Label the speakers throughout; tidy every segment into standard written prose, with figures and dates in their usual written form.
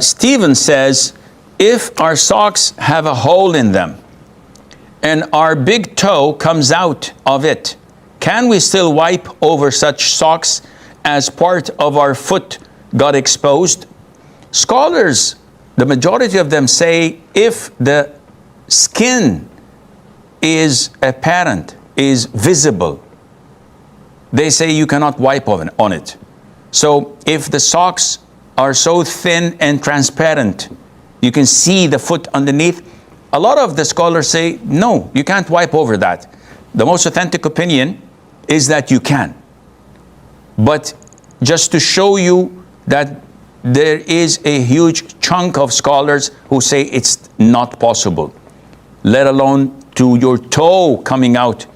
Speaker 1: Stephen says, if our socks have a hole in them and our big toe comes out of it, can we still wipe over such socks as part of our foot got exposed? Scholars, the majority of them say if the skin is apparent, is visible, they say you cannot wipe on it. So if the socks are so thin and transparent, you can see the foot underneath, a lot of the scholars say, no, you can't wipe over that. The most authentic opinion is that you can. But just to show you that there is a huge chunk of scholars who say it's not possible, let alone to your toe coming out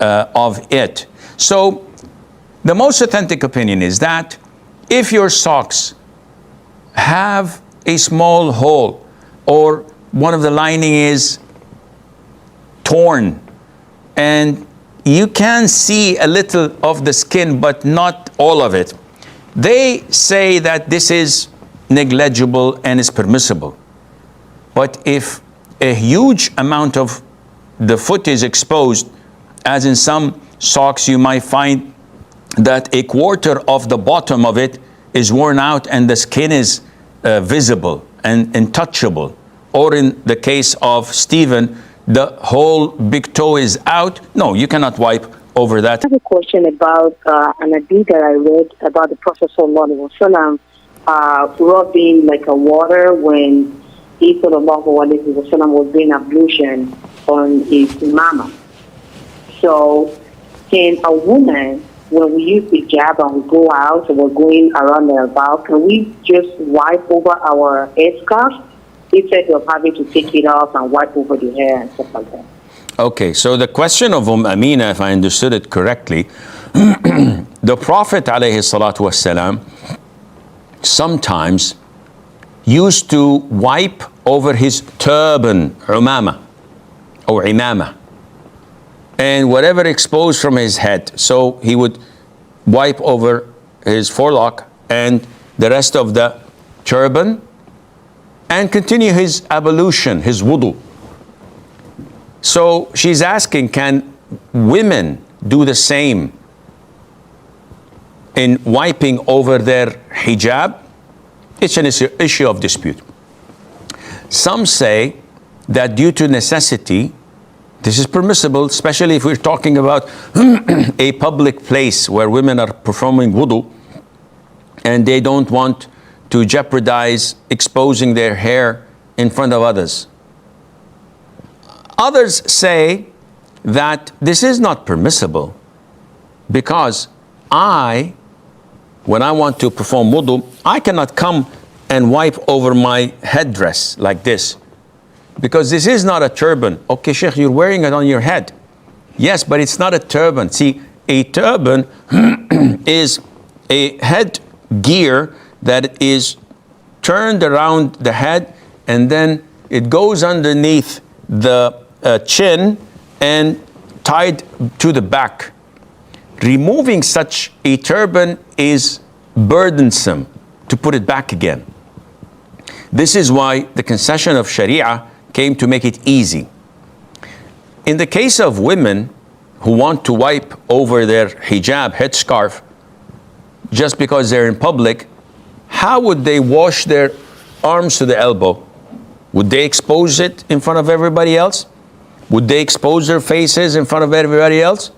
Speaker 1: of it. So the most authentic opinion is that if your socks have a small hole or one of the lining is torn and you can see a little of the skin but not all of it, they say that this is negligible and is permissible. But if a huge amount of the foot is exposed, as in some socks you might find that a quarter of the bottom of it is worn out and the skin is visible and touchable, or in the case of Stephen, the whole big toe is out, no, you cannot wipe over that.
Speaker 2: I have a question about an hadith that I read about the Prophet ﷺ rubbing like a water when he was doing ablution on his imama. So can a woman, when we use hijab and we go out and we're going around and about, can we just wipe over our headscarf instead of having to take it off and wipe over the hair and stuff like that?
Speaker 1: Okay, so the question of Amina, if I understood it correctly, the Prophet ﷺ sometimes used to wipe over his turban, umama, or imama, and whatever exposed from his head. So he would wipe over his forelock and the rest of the turban and continue his ablution, his wudu. So she's asking, can women do the same in wiping over their hijab? It's an issue of dispute. Some say that due to necessity, this is permissible, especially if we're talking about a public place where women are performing wudu and they don't want to jeopardize exposing their hair in front of others. Others say that this is not permissible because when I want to perform wudu, I cannot come and wipe over my headdress like this, because this is not a turban. Okay, Sheikh, you're wearing it on your head. Yes, but it's not a turban. See, a turban is a head gear that is turned around the head and then it goes underneath the chin and tied to the back. Removing such a turban is burdensome to put it back again. This is why the concession of Sharia came to make it easy. In the case of women who want to wipe over their hijab, headscarf, just because they're in public, how would they wash their arms to the elbow? Would they expose it in front of everybody else? Would they expose their faces in front of everybody else?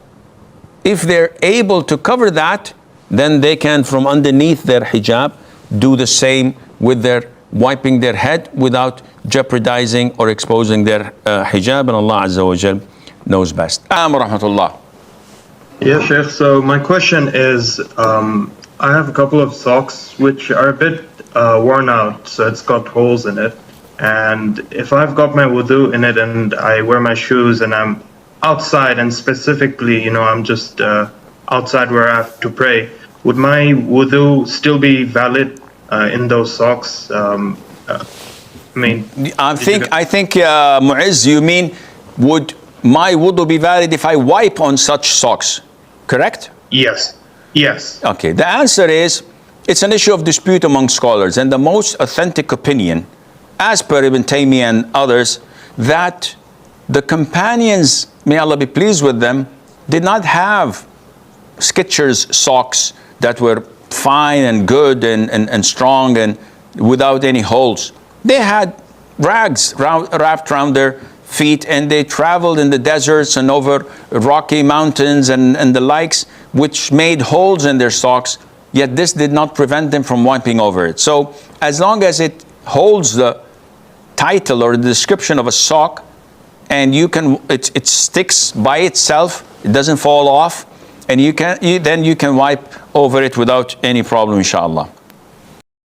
Speaker 1: If they're able to cover that, then they can, from underneath their hijab, do the same with their wiping their head without jeopardizing or exposing their hijab, and Allah Azza wa Jal knows best. Rahmatullah.
Speaker 3: Yeah, Sheikh, so my question is, I have a couple of socks which are a bit worn out, so it's got holes in it. And if I've got my wudu in it and I wear my shoes and I'm outside and specifically, I'm just outside where I have to pray, would my wudu still be valid in those socks? I
Speaker 1: think Mu'izz, you mean, would my wudu be valid if I wipe on such socks, correct?
Speaker 3: Yes.
Speaker 1: Okay, the answer is, it's an issue of dispute among scholars, and the most authentic opinion, as per Ibn Taymiyyah and others, that the companions, may Allah be pleased with them, did not have Skechers socks that were fine and good and strong and without any holes. They had rags wrapped around their feet, and they traveled in the deserts and over rocky mountains and the likes, which made holes in their socks, yet this did not prevent them from wiping over it. So as long as it holds the title or the description of a sock, and it sticks by itself, it doesn't fall off, and then you can wipe over it without any problem, inshallah.